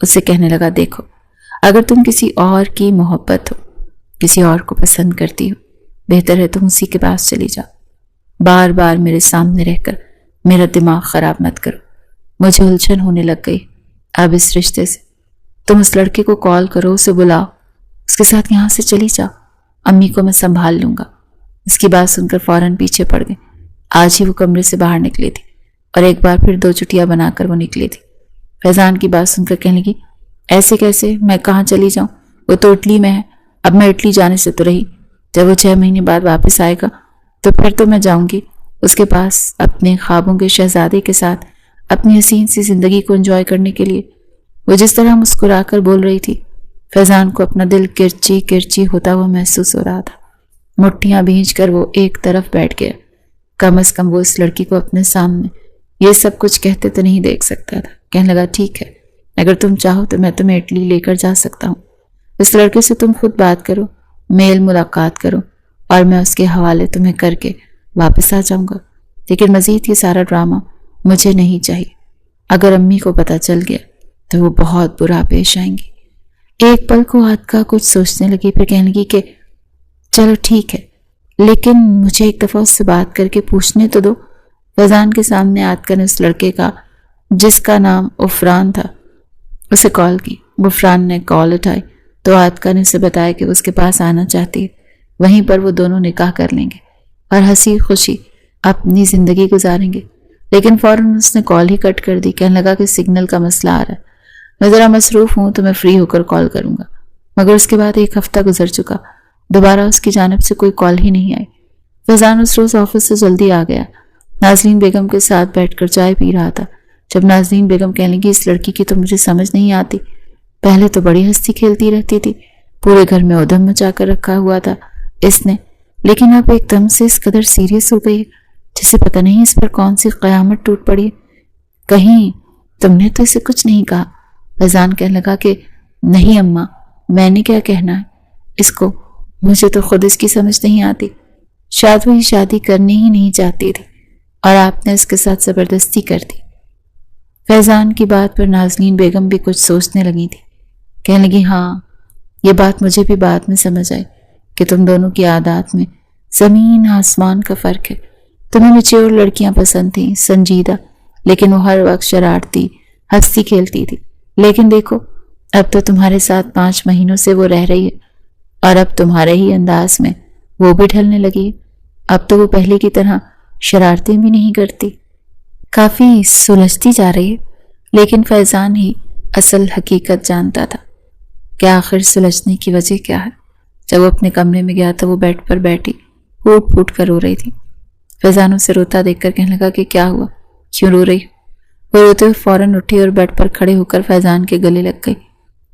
اسے کہنے لگا دیکھو، اگر تم کسی اور کی محبت ہو، کسی اور کو پسند کرتی ہو، بہتر ہے تم اسی کے پاس چلی جاؤ۔ بار بار میرے سامنے رہ کر میرا دماغ خراب مت کرو۔ مجھے الجھن ہونے لگ گئی اب اس رشتے سے۔ تم اس لڑکے کو کال کرو، اسے بلاؤ، اس کے ساتھ یہاں سے چلی جاؤ، امی کو میں سنبھال لوں گا۔ اس کی بات سن کر فوراً پیچھے پڑ گئی۔ آج ہی وہ کمرے سے باہر نکلی تھی اور ایک بار پھر 2 چٹیاں بنا کر وہ نکلی تھی۔ فیضان کی بات سن کر کہنے لگی ایسے کیسے، میں کہاں چلی جاؤں؟ وہ تو اٹلی میں ہے۔ اب میں اٹلی جانے سے تو رہی، جب وہ 6 مہینے بعد واپس آئے گا تو پھر تو میں جاؤں گی اس کے پاس، اپنے خوابوں کے شہزادے کے ساتھ اپنی حسین سی زندگی کو انجوائے کرنے کے لیے۔ وہ جس طرح مسکرا کر بول رہی تھی، فیضان کو اپنا دل کرچی کرچی ہوتا ہوا محسوس ہو رہا تھا۔ مٹھیاں بھینچ کر وہ ایک طرف بیٹھ گیا۔ کم از کم وہ اس لڑکی کو اپنے سامنے یہ سب کچھ کہتے تو نہیں دیکھ سکتا تھا۔ کہنے لگا ٹھیک ہے، اگر تم چاہو تو میں تمہیں اٹلی لے کر جا سکتا ہوں۔ اس لڑکے سے تم خود بات کرو، میل ملاقات کرو، اور میں اس کے حوالے تمہیں کر کے واپس آ جاؤں گا۔ لیکن مزید یہ سارا ڈرامہ مجھے نہیں چاہیے۔ اگر امی کو پتہ چل گیا تو وہ بہت برا پیش آئیں گی۔ ایک پل کو عاطفہ کچھ سوچنے لگی، پھر کہنے لگی کہ چلو ٹھیک ہے، لیکن مجھے ایک دفعہ اس سے بات کر کے پوچھنے تو دو۔ فیضان کے سامنے عاطفہ نے اس لڑکے کا جس کا نام عفران تھا اسے کال کی۔ عفران نے کال اٹھائی تو عاطفہ نے اسے بتایا کہ وہ اس کے پاس آنا چاہتی ہے، وہیں پر وہ دونوں نکاح کر لیں گے اور ہنسی خوشی اپنی زندگی گزاریں گے۔ لیکن فوراً اس نے کال ہی کٹ کر دی۔ کہنے لگا کہ سگنل کا مسئلہ آ رہا ہے، میں ذرا مصروف ہوں تو میں فری ہو کر کال کروں گا۔ مگر اس کے بعد 1 ہفتہ گزر چکا، دوبارہ اس کی جانب سے کوئی کال ہی نہیں آئی۔ فیضان اس روز آفس سے جلدی آ گیا، نازنین بیگم کے ساتھ بیٹھ کر چائے پی رہا تھا۔ جب نازنین بیگم کہنے لگی اس لڑکی کی تو مجھے سمجھ نہیں آتی، پہلے تو بڑی ہستی کھیلتی رہتی تھی، پورے گھر میں ادھم مچا کر رکھا ہوا تھا اس نے، لیکن اب ایک دم سے اس قدر سیریس ہو گئی ہے جسے پتہ نہیں اس پر کون سی قیامت ٹوٹ پڑی ہے۔ کہیں تم نے تو اسے کچھ نہیں کہا؟ فیضان کہنے لگا کہ نہیں اماں، میں نے کیا کہنا ہے اس کو، مجھے تو خود اس کی سمجھ نہیں آتی، شاید وہ شادی کرنی ہی نہیں چاہتی تھی اور آپ نے اس کے ساتھ زبردستی کر دی۔ فیضان کی بات پر نازنین بیگم بھی کچھ سوچنے لگی تھی۔ کہنے لگی ہاں، یہ بات مجھے بھی بعد میں سمجھ آئی کہ تم دونوں کی عادات میں زمین آسمان کا فرق ہے۔ تمہیں میچور لڑکیاں پسند تھیں، سنجیدہ، لیکن وہ ہر وقت شرارتی ہنستی کھیلتی تھی۔ لیکن دیکھو اب تو تمہارے ساتھ 5 مہینوں سے وہ رہ رہی ہے اور اب تمہارے ہی انداز میں وہ بھی ڈھلنے لگی ہے۔ اب تو وہ پہلے کی طرح شرارتیں بھی نہیں کرتی، کافی سلجھتی جا رہی ہے۔ لیکن فیضان ہی اصل حقیقت جانتا تھا کہ آخر سلجھنے کی وجہ کیا ہے۔ جب وہ اپنے کمرے میں گیا تو وہ بیڈ پر بیٹھی پھوٹ پھوٹ کر رو رہی تھی۔ فیضان اسے روتا دیکھ کر کہنے لگا کہ کیا ہوا، کیوں رو رہی ہو؟ وہ روتے ہوئے فوراً اٹھی اور بیڈ پر کھڑے ہو کر فیضان کے گلے لگ گئی۔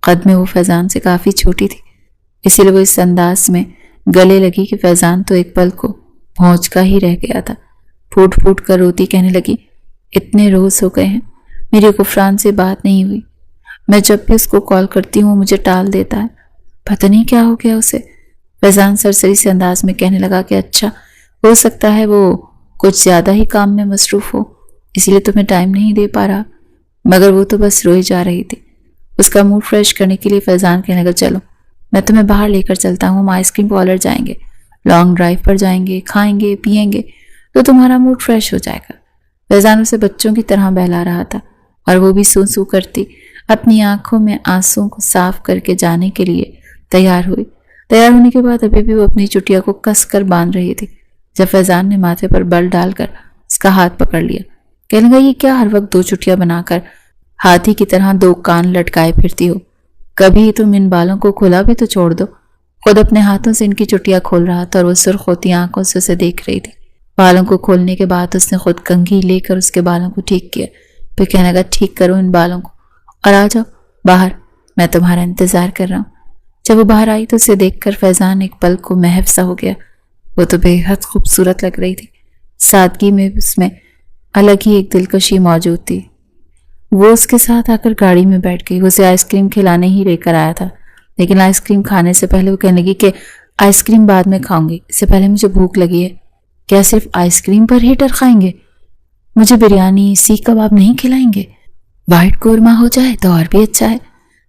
قد میں وہ فیضان سے کافی چھوٹی تھی، اسی لیے وہ اس انداز میں گلے لگی کہ فیضان تو ایک پل کو پہنچ کا ہی رہ گیا تھا۔ پھوٹ پھوٹ کر روتی کہنے لگی اتنے روز ہو گئے ہیں میری غفران سے بات نہیں ہوئی، میں جب بھی اس کو کال کرتی ہوں وہ مجھے ٹال دیتا ہے، پتہ نہیں کیا ہو گیا اسے۔ فیضان سرسری سے انداز میں کہنے لگا کہ اچھا ہو سکتا ہے وہ کچھ زیادہ ہی کام میں مصروف ہو، اسی لیے تمہیں ٹائم نہیں دے پا رہا۔ مگر وہ تو بس روئی جا رہی تھی۔ اس کا موڈ فریش کرنے کے لیے فیضان کہنے لگا چلو میں تمہیں باہر لے کر چلتا ہوں، ہم آئس کریم پارلر جائیں گے، لانگ ڈرائیو پر جائیں گے، کھائیں گے پیئیں گے تو تمہارا موڈ فریش ہو جائے گا۔ فیضان اسے بچوں کی طرح بہلا رہا تھا اور وہ بھی سو سو کرتی اپنی آنکھوں میں آنسوں کو صاف کر کے جانے کے لیے تیار ہوئی۔ تیار ہونے کے بعد ابھی بھی وہ اپنی چٹیا کو کس کر باندھ رہی تھی جب فیضان نے ماتھے پر بل ڈال کر اس کا ہاتھ پکڑ لیا۔ کہنے لگا یہ کیا ہر وقت 2 چٹیاں بنا کر ہاتھی کی طرح 2 کان لٹکائے پھرتی ہو، کبھی تم ان بالوں کو کھلا بھی تو چھوڑ دو۔ خود اپنے ہاتھوں سے ان کی چٹیاں کھول رہا تھا اور وہ سرخ ہوتی آنکھوں سے اسے دیکھ رہی تھی۔ بالوں کو کھولنے کے بعد اس نے خود کنگھی لے کر اس کے بالوں کو ٹھیک کیا، پھر کہنے لگا ٹھیک کرو ان بالوں کو اور آ جاؤ باہر، میں تمہارا انتظار کر رہا ہوں۔ جب وہ باہر آئی تو اسے دیکھ کر فیضان ایک پل کو محو سا ہو گیا۔ وہ تو بے حد خوبصورت لگ رہی تھی، سادگی میں اس میں الگ ہی ایک دلکشی موجود تھی۔ وہ اس کے ساتھ آ کر گاڑی میں بیٹھ گئی۔ وہ اسے آئس کریم کھلانے ہی لے کر آیا تھا، لیکن آئس کریم کھانے سے پہلے وہ کہنے لگی کہ آئس کریم بعد میں کھاؤں گی، اس سے پہلے مجھے بھوک لگی ہے۔ کیا صرف آئس کریم پر ہی ڈر کھائیں گے؟ مجھے بریانی سیخ کباب نہیں کھلائیں گے؟ وائٹ قورمہ ہو جائے تو اور بھی اچھا ہے،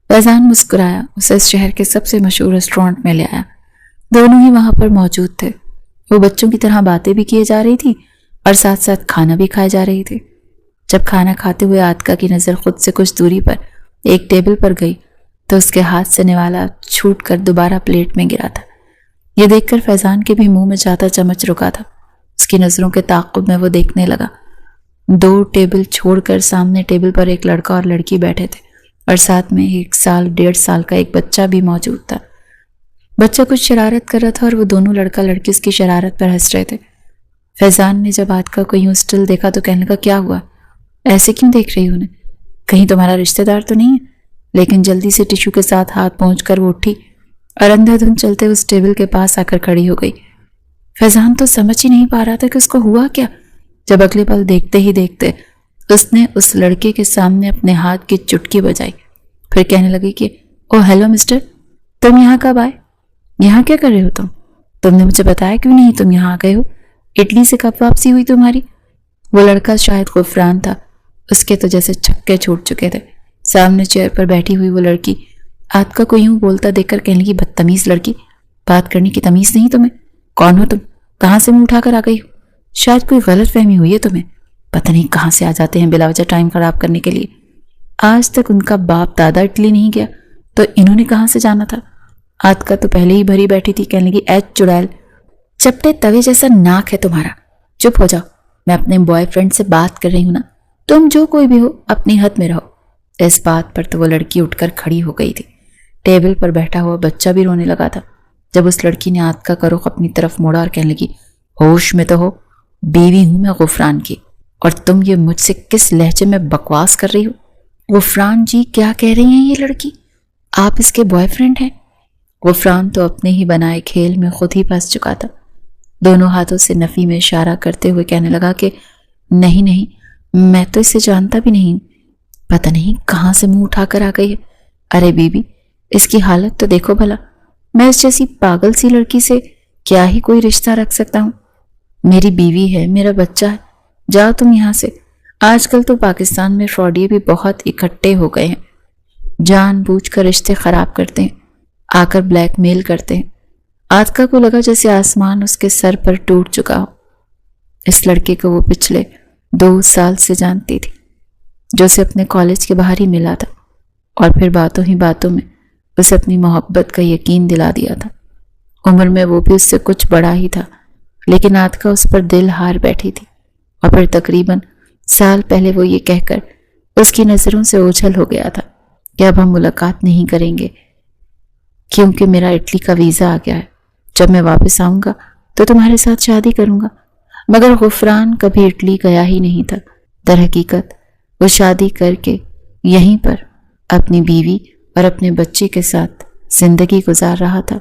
فیضان مسکرایا، اسے اس شہر کے سب سے مشہور ریسٹورانٹ میں لے آیا۔ دونوں ہی وہاں پر موجود تھے۔ وہ بچوں کی طرح باتیں بھی کیے جا رہی تھی اور ساتھ ساتھ کھانا بھی کھائے جا رہی تھی۔ جب کھانا کھاتے ہوئے عاتقہ کی نظر خود سے کچھ دوری پر ایک ٹیبل پر گئی تو اس کے ہاتھ سے نوالا چھوٹ کر دوبارہ پلیٹ میں گرا تھا۔ یہ دیکھ کر فیضان کے بھی منہ میں جاتا چمچ رکا تھا۔ اس کی نظروں کے تعاقب میں وہ دیکھنے لگا۔ 2 ٹیبل چھوڑ کر سامنے ٹیبل پر ایک لڑکا اور لڑکی بیٹھے تھے اور ساتھ میں 1 سال 1.5 سال کا ایک بچہ بھی موجود تھا۔ بچہ کچھ شرارت کر رہا تھا اور وہ دونوں لڑکا لڑکی اس کی شرارت پر ہنس رہے تھے۔ فیضان نے جب عاتقہ کو یوں اسٹل دیکھا تو کہنے لگا، کیا ہوا؟ ایسے کیوں دیکھ رہی ہوں؟ کہیں تمہارا رشتہ دار تو نہیں ہے؟ لیکن جلدی سے ٹیشو کے ساتھ ہاتھ پہنچ کر وہ اٹھی اور اندھا دھند چلتے اس ٹیبل کے پاس آ کر کھڑی ہو گئی۔ فیضان تو سمجھ ہی نہیں پا رہا تھا کہ اس کو ہوا کیا، جب اگلے پل دیکھتے ہی دیکھتے اس نے اس لڑکے کے سامنے اپنے ہاتھ کی چٹکی بجائی، پھر کہنے لگی کہ او ہیلو مسٹر، تم یہاں کب آئے؟ یہاں کیا کر رہے ہو تم نے مجھے بتایا کیوں نہیں تم یہاں آ گئے ہو؟ اٹلی سے کب واپسی ہوئی تمہاری؟ وہ لڑکا شاید غفران تھا، اس کے تو جیسے چھکے چھوٹ چکے تھے۔ سامنے چیئر پر بیٹھی ہوئی وہ لڑکی عاتقہ کو یوں بولتا دیکھ کر کہنے لگی، بدتمیز لڑکی، بات کرنے کی تمیز نہیں تمہیں؟ کون ہو تم؟ کہاں سے منہ اٹھا کر آ گئی ہو؟ شاید کوئی غلط فہمی ہوئی ہے تمہیں، پتہ نہیں کہاں سے آ جاتے ہیں بلا وجہ ٹائم خراب کرنے کے لیے۔ آج تک ان کا باپ دادا اٹلی نہیں گیا تو انہوں نے کہاں سے جانا تھا؟ عاتقہ تو پہلے ہی بھری بیٹھی تھی، کہنے لگی، ایچ چڑیل، چپٹے توے جیسا ناک ہے تمہارا، چپ ہو جاؤ، میں اپنے بوائے فرینڈ سے بات کر رہی ہوں نا، تم جو کوئی بھی ہو اپنی حد میں رہو۔ اس بات پر تو وہ لڑکی اٹھ کر کھڑی ہو گئی تھی۔ ٹیبل پر بیٹھا ہوا بچہ بھی رونے لگا تھا جب اس لڑکی نے عاتقہ کا رخ اپنی طرف موڑا اور کہنے لگی، ہوش میں تو ہو، بیوی ہوں میں غفران کی، اور تم یہ مجھ سے کس لہجے میں بکواس کر رہی ہو؟ غفران جی کیا کہہ رہی ہیں یہ لڑکی؟ آپ اس کے بوائے فرینڈ ہیں؟ غفران تو اپنے ہی بنائے کھیل میں خود ہی پھنس چکا تھا۔ دونوں ہاتھوں سے نفی میں اشارہ کرتے ہوئے کہنے لگا کہ نہیں، میں تو اسے جانتا بھی نہیں، پتہ نہیں کہاں سے منہ اٹھا کر آ گئی ہے۔ ارے بیوی، اس کی حالت تو دیکھو بھلا، میں اس جیسی پاگل سی لڑکی سے کیا ہی کوئی رشتہ رکھ سکتا ہوں؟ میری بیوی ہے، میرا بچہ ہے، جاؤ تم یہاں سے۔ آج کل تو پاکستان میں فراڈیے بھی بہت اکٹھے ہو گئے ہیں، جان بوجھ کر رشتے خراب کرتے ہیں، آ کر بلیک میل کرتے ہیں۔ عاتقہ کو لگا جیسے آسمان اس کے سر پر ٹوٹ چکا ہو۔ اس لڑکے کو وہ پچھلے 2 سال سے جانتی تھی، جو اسے اپنے کالج کے باہر ہی ملا تھا، اور پھر باتوں ہی باتوں میں اسے اپنی محبت کا یقین دلا دیا تھا۔ عمر میں وہ بھی اس سے کچھ بڑا ہی تھا، لیکن عاتقہ اس پر دل ہار بیٹھی تھی، اور پھر تقریباً سال پہلے وہ یہ کہہ کر اس کی نظروں سے اوجھل ہو گیا تھا کہ اب ہم ملاقات نہیں کریں گے کیونکہ میرا اٹلی کا ویزا آ گیا ہے، جب میں واپس آؤں گا تو تمہارے ساتھ شادی کروں گا۔ مگر غفران کبھی اٹلی گیا ہی نہیں تھا۔ در حقیقت وہ شادی کر کے یہیں پر اپنی بیوی اور اپنے بچے کے ساتھ زندگی گزار رہا تھا۔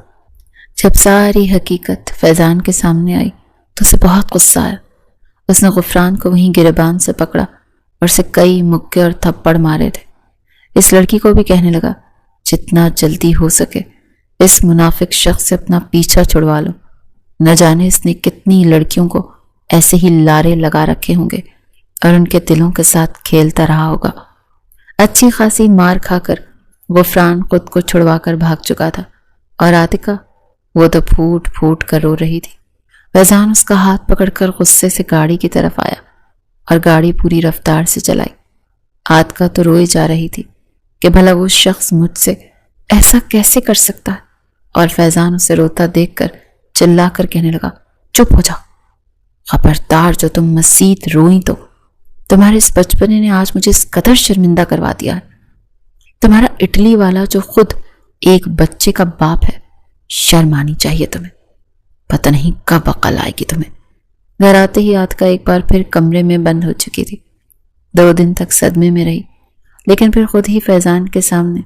جب ساری حقیقت فیضان کے سامنے آئی تو اسے بہت غصہ آیا۔ اس نے غفران کو وہیں گریبان سے پکڑا اور اسے کئی مکے اور تھپڑ مارے تھے۔ اس لڑکی کو بھی کہنے لگا، جتنا جلدی ہو سکے اس منافق شخص سے اپنا پیچھا چھڑوا لو، نہ جانے اس نے کتنی لڑکیوں کو ایسے ہی لارے لگا رکھے ہوں گے اور ان کے دلوں کے ساتھ کھیلتا رہا ہوگا۔ اچھی خاصی مار کھا کر غفران خود کو چھڑوا کر بھاگ چکا تھا، اور عاتقہ وہ تو پھوٹ پھوٹ کر رو رہی تھی۔ فیضان اس کا ہاتھ پکڑ کر غصے سے گاڑی کی طرف آیا اور گاڑی پوری رفتار سے چلائی۔ عاتقہ تو روئی جا رہی تھی کہ بھلا وہ شخص مجھ سے ایسا کیسے کر سکتا ہے، اور فیضان اسے روتا دیکھ کر چلا کر کہنے لگا، چپ ہو جاؤ، خبردار جو تم مزید روئی تو تمہارے اس بچپنے نے آج مجھے اس قدر شرمندہ کروا دیا ہے۔ تمہارا اٹلی والا جو خود ایک بچے کا باپ ہے، شرم آنی چاہیے تمہیں، پتہ نہیں کب عقل آئے گی تمہیں۔ گھر آتے ہی عاتقہ ایک بار پھر کمرے میں بند ہو چکی تھی۔ 2 دن تک صدمے میں رہی، لیکن پھر خود ہی فیضان کے سامنے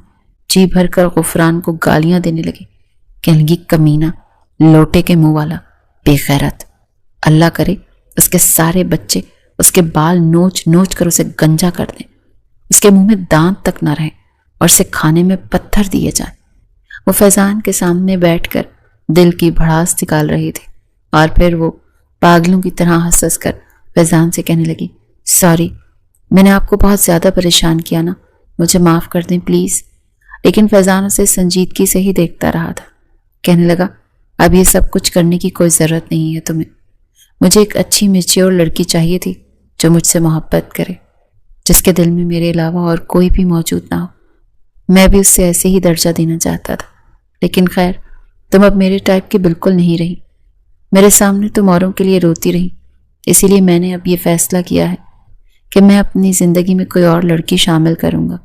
جی بھر کر غفران کو گالیاں دینے لگی، کہنے لگی، کمینہ، لوٹے کے منہ والا، بے غیرت، اللہ کرے اس کے سارے بچے اس کے بال نوچ نوچ کر اسے گنجا کر دیں، اس کے منہ میں دانت تک نہ رہیں اور اسے کھانے میں پتھر دیے جائیں۔ وہ فیضان کے سامنے بیٹھ کر دل کی بھڑاس نکال رہی تھی، اور پھر وہ پاگلوں کی طرح ہنس ہنس کر فیضان سے کہنے لگی، سوری، میں نے آپ کو بہت زیادہ پریشان کیا نا، مجھے معاف کر دیں پلیز۔ لیکن فیضان اسے سنجیدگی سے ہی دیکھتا رہا تھا۔ کہنے لگا، اب یہ سب کچھ کرنے کی کوئی ضرورت نہیں ہے تمہیں۔ مجھے ایک اچھی میچیور لڑکی چاہیے تھی جو مجھ سے محبت کرے، جس کے دل میں میرے علاوہ اور کوئی بھی موجود نہ ہو۔ میں بھی اس سے ایسے ہی درجہ دینا چاہتا تھا، لیکن خیر تم اب میرے ٹائپ کی بالکل نہیں رہی۔ میرے سامنے تم اوروں کے لیے روتی رہی، اسی لیے میں نے اب یہ فیصلہ کیا ہے کہ میں اپنی زندگی میں کوئی اور لڑکی شامل کروں گا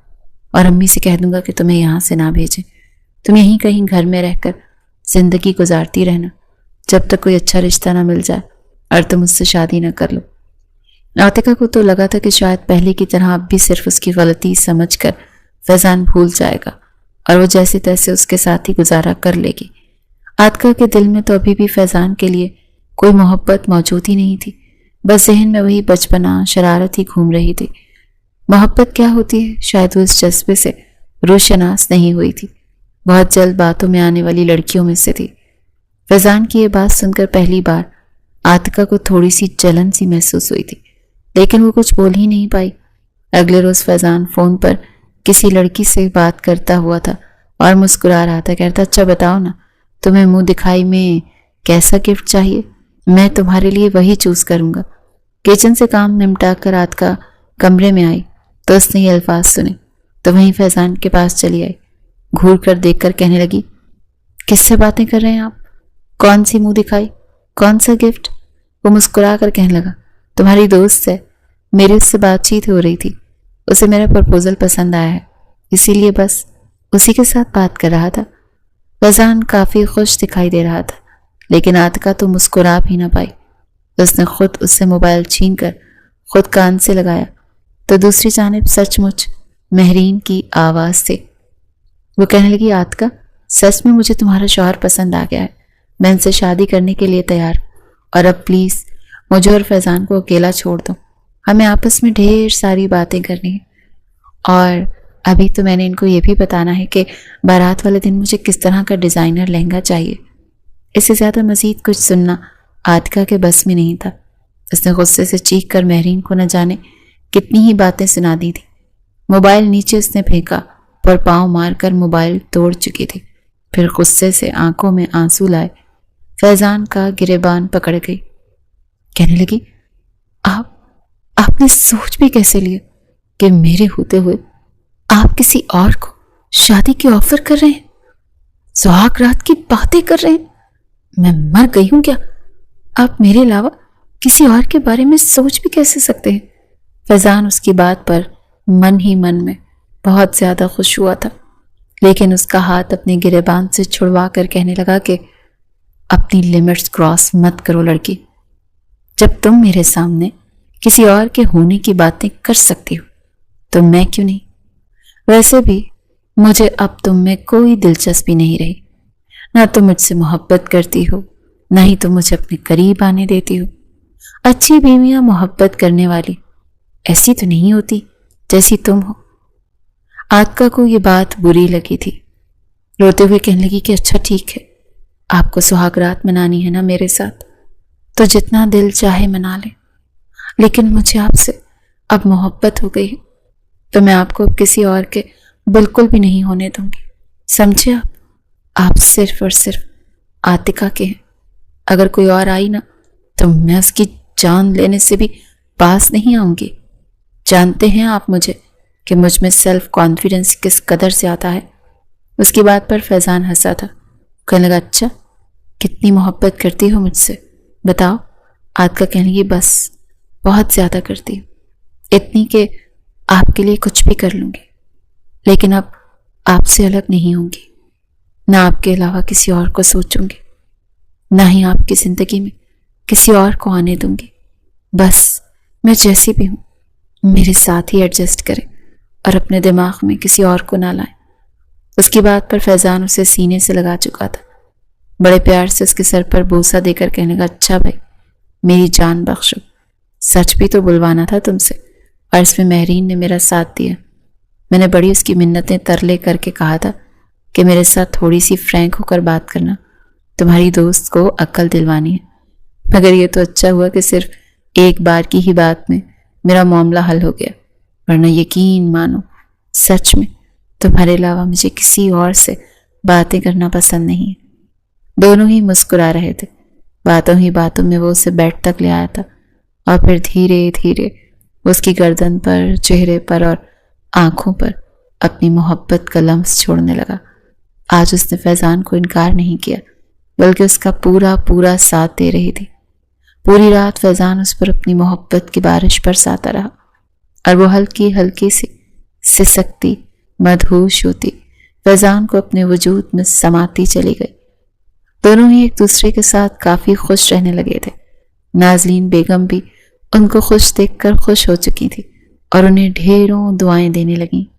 اور امی سے کہہ دوں گا کہ تمہیں یہاں سے نہ بھیجیں۔ تم یہیں کہیں گھر میں رہ کر زندگی گزارتی رہنا جب تک کوئی اچھا رشتہ نہ مل جائے اور تم اس سے شادی نہ کر لو۔ عاطقہ کو تو لگا تھا کہ شاید پہلے کی طرح اب بھی صرف اس کی غلطی سمجھ کر فیضان بھول جائے گا اور وہ جیسے تیسے اس کے ساتھ ہی گزارا کر لے گی۔ عاطقہ کے دل میں تو ابھی بھی فیضان کے لیے کوئی محبت موجود ہی نہیں تھی، بس ذہن میں وہی بچپنا شرارت ہی گھوم رہی تھی۔ محبت کیا ہوتی ہے شاید وہ اس جذبے سے روشناس نہیں ہوئی تھی، بہت جلد باتوں میں آنے والی لڑکیوں میں سے تھی۔ فیضان کی یہ بات سن کر پہلی بار عاطقہ کو تھوڑی سی جلن سی محسوس ہوئی تھی، لیکن وہ کچھ بول ہی نہیں پائی۔ اگلے روز فیضان فون پر کسی لڑکی سے بات کرتا ہوا تھا اور مسکرا رہا تھا، کہتا، اچھا بتاؤ نا، تمہیں منہ دکھائی میں کیسا گفٹ چاہیے؟ میں تمہارے لیے وہی چوز کروں گا۔ کچن سے کام نمٹا کر عاطقہ کمرے میں آئی تو اس نے یہ الفاظ سنے تو وہیں فیضان کے پاس چلی آئی، گھور کر دیکھ کر کہنے لگی، کس سے باتیں کر رہے ہیں آپ؟ کون سی منہ دکھائی؟ کون سا گفٹ؟ وہ مسکرا کر کہنے لگا، تمہاری دوست ہے، میری اس سے بات چیت ہو رہی تھی، اسے میرا پرپوزل پسند آیا ہے، اسی لیے بس اسی کے ساتھ بات کر رہا تھا۔ فیضان کافی خوش دکھائی دے رہا تھا، لیکن عاطقہ تو مسکرا بھی نہ پائی۔ اس نے خود اس سے موبائل چھین کر خود کان سے لگایا تو دوسری جانب سچ مچ مہرین کی آواز تھی۔ وہ کہنے لگی، عاطقہ سچ میں مجھے تمہارا شوہر پسند آ گیا ہے، میں ان سے شادی کرنے کے لیے تیار، اور اب پلیز مجھے اور فیضان کو اکیلا چھوڑ دو، ہمیں آپس میں ڈھیر ساری باتیں کرنی ہیں، اور ابھی تو میں نے ان کو یہ بھی بتانا ہے کہ بارات والے دن مجھے کس طرح کا ڈیزائنر لہنگا چاہیے۔ اس سے زیادہ مزید کچھ سننا عاطقہ کے بس میں نہیں تھا۔ اس نے غصے سے چیخ کر مہرین کو نہ جانے کتنی ہی باتیں سنا دی تھی۔ موبائل نیچے اس نے پھینکا پر پاؤں مار کر موبائل توڑ چکی تھی، پھر غصے سے آنکھوں میں آنسو لائے فیضان کا گریبان پکڑ گئی، کہنے لگی، آپ نے سوچ بھی کیسے لیا کہ میرے ہوتے ہوئے آپ کسی اور کو شادی کی آفر کر رہے ہیں، سہاگ رات کی باتیں کر رہے ہیں؟ میں مر گئی ہوں کیا؟ آپ میرے علاوہ کسی اور کے بارے میں سوچ بھی کیسے سکتے ہیں؟ فیضان اس کی بات پر من ہی من میں بہت زیادہ خوش ہوا تھا، لیکن اس کا ہاتھ اپنے گریبان سے چھڑوا کر کہنے لگا کہ اپنی لیمٹس کراس مت کرو لڑکی، جب تم میرے سامنے کسی اور کے ہونے کی باتیں کر سکتی ہو تو میں کیوں نہیں؟ ویسے بھی مجھے اب تم میں کوئی دلچسپی نہیں رہی، نہ تم مجھ سے محبت کرتی ہو، نہ ہی تم مجھے اپنے قریب آنے دیتی ہو۔ اچھی بیویاں محبت کرنے والی ایسی تو نہیں ہوتی جیسی تم ہو۔ عاطقہ کو یہ بات بری لگی تھی، روتے ہوئے کہنے لگی کہ اچھا ٹھیک ہے، آپ کو سہاگ رات منانی ہے نا میرے ساتھ، تو جتنا دل چاہے منا لیں، لیکن مجھے آپ سے اب محبت ہو گئی ہے تو میں آپ کو اب کسی اور کے بالکل بھی نہیں ہونے دوں گی، سمجھے؟ آپ صرف اور صرف عاطقہ کے ہیں، اگر کوئی اور آئی نا تو میں اس کی جان لینے سے بھی پاس نہیں آؤں گی۔ جانتے ہیں آپ مجھے کہ مجھ میں سیلف کانفیڈنس کس قدر سے آتا ہے۔ اس کی بات پر فیضان ہنسا تھا، کہنے لگا، اچھا کتنی محبت کرتی ہو مجھ سے بتاؤ؟ عاطقہ کہنے لگی، بس بہت زیادہ کرتی ہوں، اتنی کہ آپ کے لیے کچھ بھی کر لوں گی، لیکن اب آپ سے الگ نہیں ہوں گی، نہ آپ کے علاوہ کسی اور کو سوچوں گی، نہ ہی آپ کی زندگی میں کسی اور کو آنے دوں گی، بس میں جیسی بھی ہوں میرے ساتھ ہی ایڈجسٹ کریں اور اپنے دماغ میں کسی اور کو نہ لائیں۔ اس کی بات پر فیضان اسے سینے سے لگا چکا تھا، بڑے پیار سے اس کے سر پر بوسہ دے کر کہنے لگا، اچھا بھائی میری جان بخشو، سچ بھی تو بلوانا تھا تم سے، اور اس میں مہرین نے میرا ساتھ دیا۔ میں نے بڑی اس کی منتیں ترلے کر کے کہا تھا کہ میرے ساتھ تھوڑی سی فرینک ہو کر بات کرنا، تمہاری دوست کو عقل دلوانی ہے، مگر یہ تو اچھا ہوا کہ صرف ایک بار کی ہی بات میں میرا معاملہ حل ہو گیا، ورنہ یقین مانو سچ میں تمہارے علاوہ مجھے کسی اور سے باتیں کرنا پسند نہیں ہے۔ دونوں ہی مسکرا رہے تھے۔ باتوں ہی باتوں میں وہ اسے بیڈ تک لے آیا تھا اور پھر دھیرے دھیرے اس کی گردن پر، چہرے پر اور آنکھوں پر اپنی محبت کا لمس چھوڑنے لگا۔ آج اس نے فیضان کو انکار نہیں کیا، بلکہ اس کا پورا پورا ساتھ دے رہی تھی۔ پوری رات فیضان اس پر اپنی محبت کی بارش برساتا رہا اور وہ ہلکی ہلکی سی سسکتی، مدہوش ہوتی فیضان کو اپنے وجود میں سماتی چلی گئی۔ دونوں ہی ایک دوسرے کے ساتھ کافی خوش رہنے لگے تھے۔ نازلین بیگم بھی ان کو خوش دیکھ کر خوش ہو چکی تھی اور انہیں ڈھیروں دعائیں دینے لگیں۔